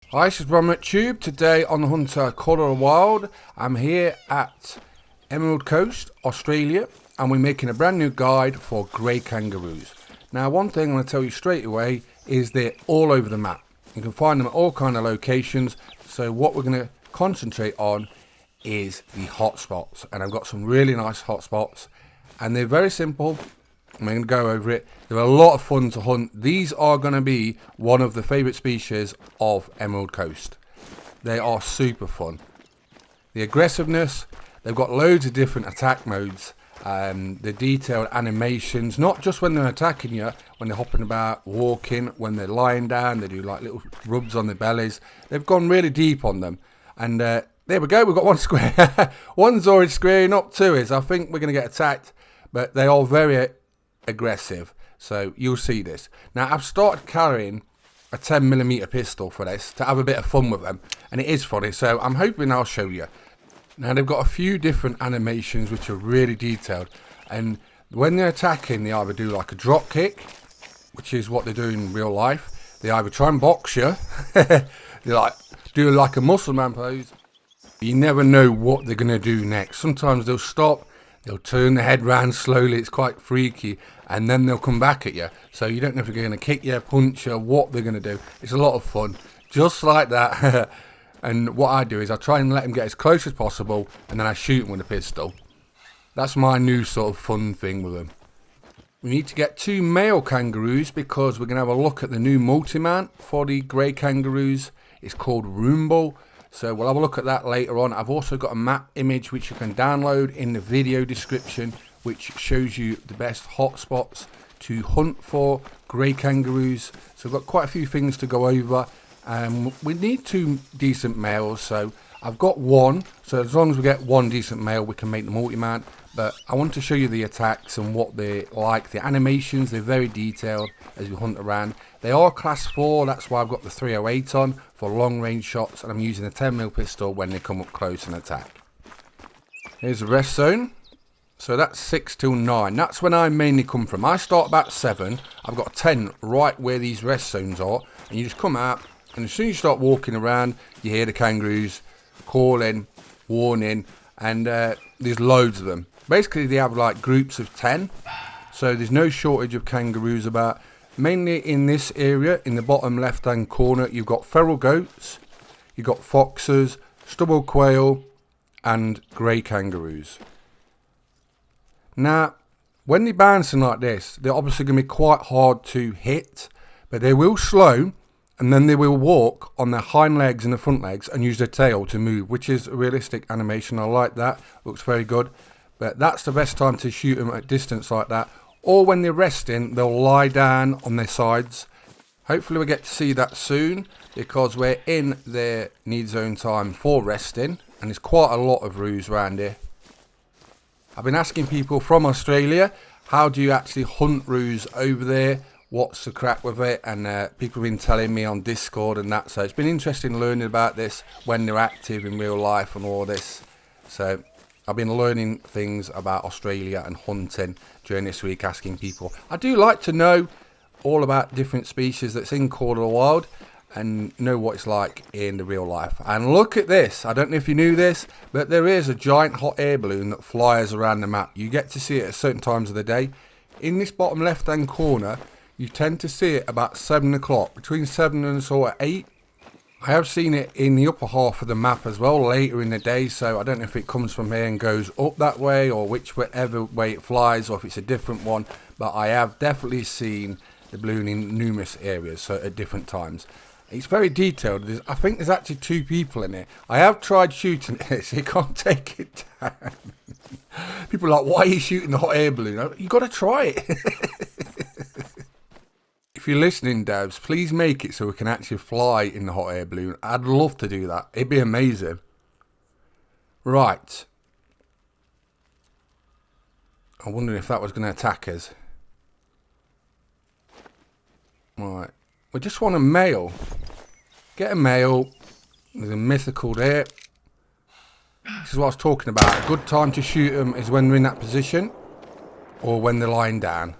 Hi, this is Ron Tube. Today on the Hunter Call of the Wild, I'm here at Emerald Coast, Australia, and we're making a brand new guide for grey kangaroos. Now, one thing I'm going to tell you straight away is they're all over the map. You can find them at all kind of locations. So what we're going to concentrate on is the hotspots, and I've got some really nice hotspots, and they're very simple. I'm going to go over it. They're a lot of fun to hunt. These are going to be one of the favourite species of Emerald Coast. They are super fun. The aggressiveness, they've got loads of different attack modes. The detailed animations, not just when they're attacking you, when they're hopping about, walking, when they're lying down, they do like little rubs on their bellies. They've gone really deep on them. And there we go, we've got one square. One's already squaring up, two is. I think we're going to get attacked, but they are very aggressive, so you'll see this. Now, I've started carrying a 10mm pistol for this to have a bit of fun with them, and it is funny, so I'm hoping I'll show you. Now, they've got a few different animations which are really detailed, and when they're attacking, they either do like a drop kick, which is what they do in real life. They either try and box you, they like do like a muscle man pose. You never know what they're going to do next. Sometimes they'll stop, they'll turn the head round slowly, it's quite freaky, and then they'll come back at you. So you don't know if they're going to kick you, punch you, what they're going to do. It's a lot of fun, just like that. And what I do is I try and let them get as close as possible, and then I shoot them with a pistol. That's my new sort of fun thing with them. We need to get 2 male kangaroos because we're going to have a look at the new multi-mount for the grey kangaroos. It's called Rumble. So we'll have a look at that later on. I've also got a map image which you can download in the video description, which shows you the best hotspots to hunt for grey kangaroos. So we've got quite a few things to go over. We need 2 decent males, so I've got 1. So as long as we get 1 decent male, we can make the multi-mount. But I want to show you the attacks and what they're like. The animations, they're very detailed as we hunt around. They are class 4, that's why I've got the 308 on for long range shots, and I'm using a 10mm pistol when they come up close and attack. Here's the rest zone. So that's 6 till 9. That's when I mainly come from. I start about 7. I've got 10 right where these rest zones are, and you just come out, and as soon as you start walking around, you hear the kangaroos calling, warning, and there's loads of them. Basically, they have like groups of 10, so there's no shortage of kangaroos about. Mainly in this area, in the bottom left-hand corner, you've got feral goats, you've got foxes, stubble quail, and grey kangaroos. Now, when they're bouncing like this, they're obviously going to be quite hard to hit, but they will slow, and then they will walk on their hind legs and the front legs and use their tail to move, which is a realistic animation. I like that, looks very good. But that's the best time to shoot them at distance like that. Or when they're resting, they'll lie down on their sides. Hopefully we get to see that soon, because we're in their need zone time for resting, and there's quite a lot of roos around here. I've been asking people from Australia, how do you actually hunt roos over there? What's the crack with it? And people have been telling me on Discord and that, so it's been interesting learning about this when they're active in real life and all this. So I've been learning things about Australia and hunting during this week, asking people. I do like to know all about different species that's in Call of the Wild and know what it's like in the real life. And look at this. I don't know if you knew this, but there is a giant hot air balloon that flies around the map. You get to see it at certain times of the day. In this bottom left-hand corner, you tend to see it about 7 o'clock, between 7 and sort of 8. I have seen it in the upper half of the map as well later in the day, so I don't know if it comes from here and goes up that way or whichever way it flies, or if it's a different one, but I have definitely seen the balloon in numerous areas, so at different times. It's very detailed. I think there's actually 2 people in it. I have tried shooting it, so you can't take it down. People are like, why are you shooting the hot air balloon? You got to try it. If you're listening, Devs, please make it so we can actually fly in the hot air balloon. I'd love to do that. It'd be amazing. Right. I wonder if that was going to attack us. Right. We just want a male. Get a male. There's a mythical there. This is what I was talking about. A good time to shoot them is when they're in that position, or when they're lying down.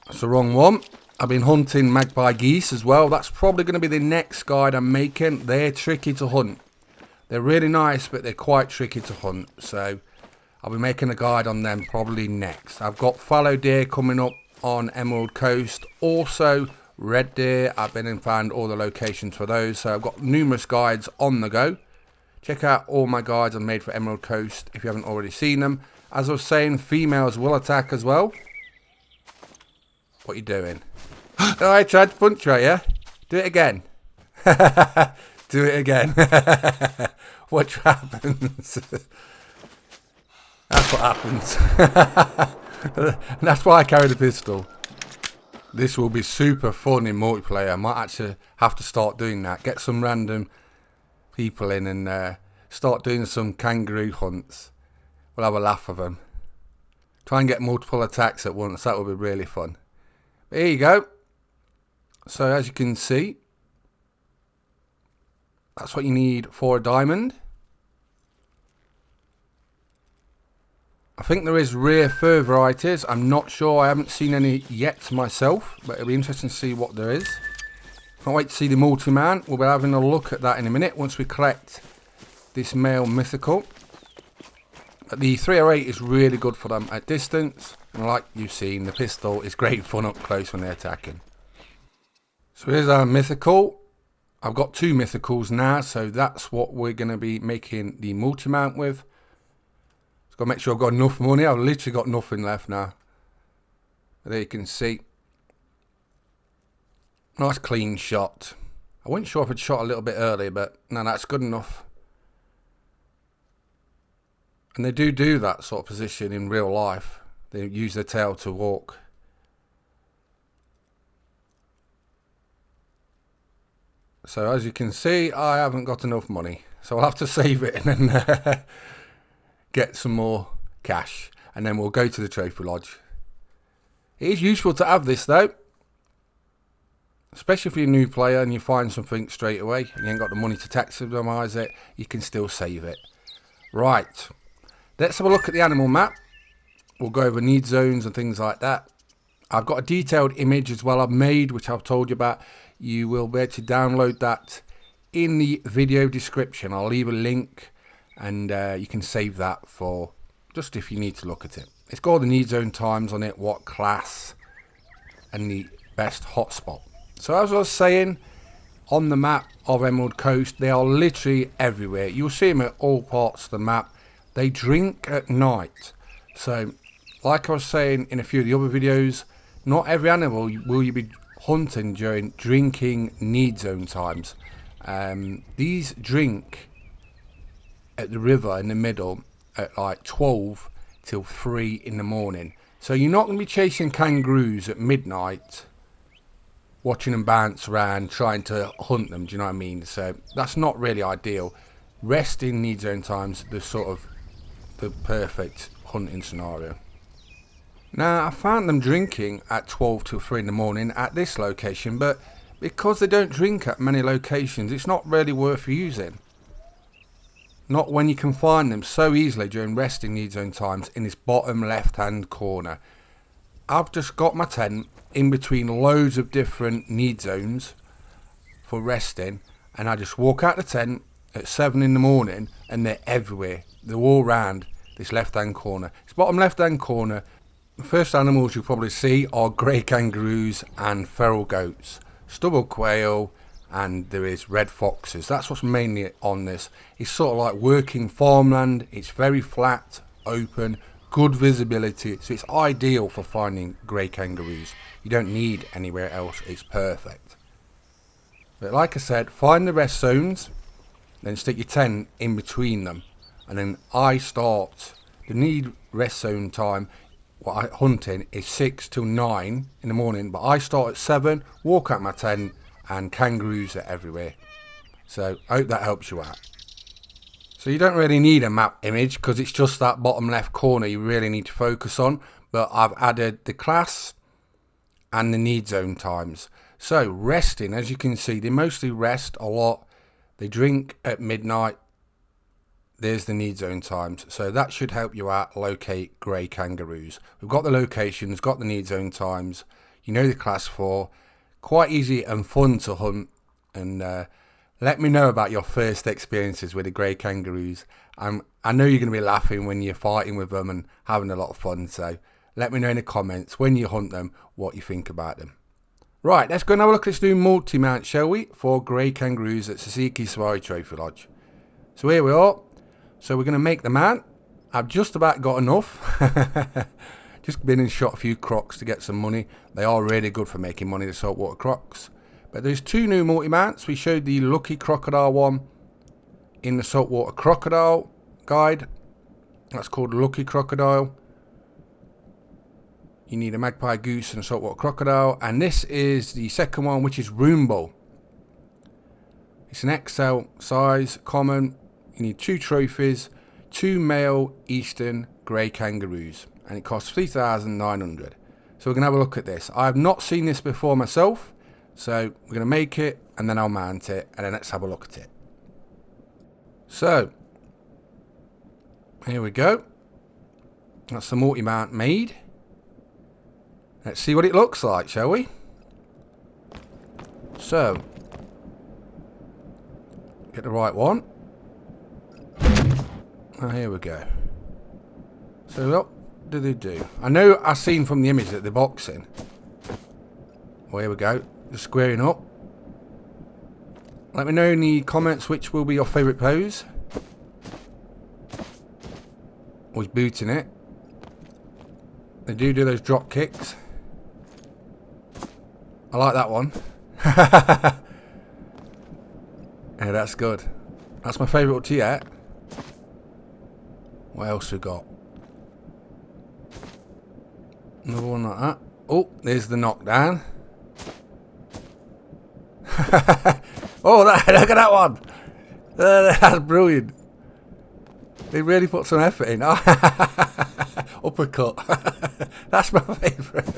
That's the wrong one. I've been hunting magpie geese as well. That's probably going to be the next guide I'm making. They're tricky to hunt. They're really nice, but they're quite tricky to hunt. So I'll be making a guide on them probably next. I've got fallow deer coming up on Emerald Coast. Also red deer. I've been and found all the locations for those. So I've got numerous guides on the go. Check out all my guides I've made for Emerald Coast if you haven't already seen them. As I was saying, females will attack as well. What are you doing? Oh, I tried to punch you at you. Do it again. Do it again. What happens? That's what happens. And that's why I carry the pistol. This will be super fun in multiplayer. I might actually have to start doing that. Get some random people in and start doing some kangaroo hunts. We'll have a laugh of them. Try and get multiple attacks at once. That would be really fun. But here you go. So as you can see, that's what you need for a diamond. I think there is rare fur varieties. I'm not sure. I haven't seen any yet myself, but it'll be interesting to see what there is. Can't wait to see the multi-man. We'll be having a look at that in a minute once we collect this male mythical. The 308 is really good for them at distance. And like you've seen, the pistol is great fun up close when they're attacking. So here's our mythical. I've got 2 mythicals now, so that's what we're going to be making the multi-mount with. Just got to make sure I've got enough money. I've literally got nothing left now. But there you can see. Nice clean shot. I wasn't sure if I'd shot a little bit earlier, but no, that's good enough. And they do that sort of position in real life. They use their tail to walk. So as you can see, I haven't got enough money. So I'll have to save it and then get some more cash. And then we'll go to the trophy lodge. It is useful to have this though. Especially if you're a new player and you find something straight away. And you ain't got the money to taxidermise it. You can still save it. Right. Let's have a look at the animal map. We'll go over need zones and things like that. I've got a detailed image as well I've made, which I've told you about. You will be able to download that in the video description. I'll leave a link and you can save that for just if you need to look at it. It's got all the need zone times on it, what class, and the best hotspot. So as I was saying, on the map of Emerald Coast, they are literally everywhere. You'll see them at all parts of the map. They drink at night. So, like I was saying in a few of the other videos, not every animal will you be hunting during drinking need zone times. These drink at the river in the middle at like 12 till 3 in the morning. So you're not going to be chasing kangaroos at midnight, watching them bounce around, trying to hunt them, do you know what I mean? So that's not really ideal. Resting need zone times, the sort of the perfect hunting scenario. Now I found them drinking at 12 till 3 in the morning at this location, but because they don't drink at many locations, it's not really worth using. Not when you can find them so easily during resting need zone times in this bottom left hand corner. I've just got my tent in between loads of different need zones for resting, and I just walk out the tent at 7 in the morning and they're everywhere. They're all round this left hand corner. This bottom left hand corner, the first animals you'll probably see are grey kangaroos and feral goats, stubble quail, and there is red foxes. That's what's mainly on this. It's sort of like working farmland. It's very flat, open, good visibility, so it's ideal for finding grey kangaroos. You don't need anywhere else. It's perfect. But like I said, find the rest zones, then stick your tent in between them, and then I start the need rest zone time. What I hunting is 6 till 9 in the morning, but I start at 7, walk out my tent, and kangaroos are everywhere. So I hope that helps you out. So you don't really need a map image because it's just that bottom left corner you really need to focus on, but I've added the class and the need zone times. So resting, as you can see, they mostly rest a lot. They drink at midnight. There's the need zone times. So that should help you out locate grey kangaroos. We've got the locations, got the need zone times. You know the class 4. Quite easy and fun to hunt. And let me know about your first experiences with the grey kangaroos. I know you're going to be laughing when you're fighting with them and having a lot of fun. So let me know in the comments when you hunt them what you think about them. Right, let's go and have a look at this new multi-mount, shall we, for grey kangaroos at Sasiki Safari Trophy Lodge. So here we are. So we're going to make the mount. I've just about got enough. Just been and shot a few crocs to get some money. They are really good for making money, the saltwater crocs. But there's 2 new multi-mounts. We showed the Lucky Crocodile one in the saltwater crocodile guide. That's called Lucky Crocodile. You need a magpie goose and a saltwater crocodile. And this is the second one, which is Roombo. It's an XL size, common. You need 2 trophies, 2 male Eastern Gray Kangaroos. And it costs 3,900. So we're going to have a look at this. I have not seen this before myself. So we're going to make it and then I'll mount it. And then let's have a look at it. So, here we go. That's the multi-mount made. Let's see what it looks like, shall we? So, get the right one. Oh, here we go. So what do they do? I know I've seen from the image that they're boxing. Well, here we go. Just squaring up. Let me know in the comments which will be your favourite pose. Always booting it. They do those drop kicks. I like that one. Yeah, that's good. That's my favourite up to yet. What else we got? Another one like that. Oh, there's the knockdown. Oh, look at that one. That's brilliant. They really put some effort in. Uppercut. That's my favourite.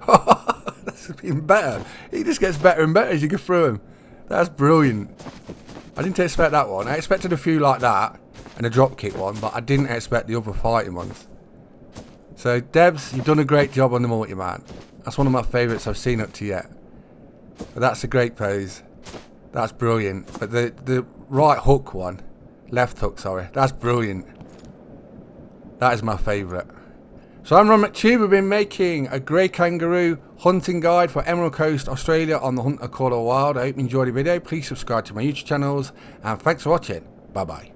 Oh, that's even better. He just gets better and better as you go through him. That's brilliant. I didn't expect that one. I expected a few like that and a drop kick one, but I didn't expect the other fighting ones. So Debs, you've done a great job on the multi-mount. That's one of my favourites I've seen up to yet. But that's a great pose. That's brilliant. But the right hook one, left hook, sorry, that's brilliant. That is my favourite. So I'm Ron McTube. We've been making a grey kangaroo hunting guide for Emerald Coast, Australia on the Hunter Call of the Wild. I hope you enjoyed the video. Please subscribe to my YouTube channels and thanks for watching. Bye bye.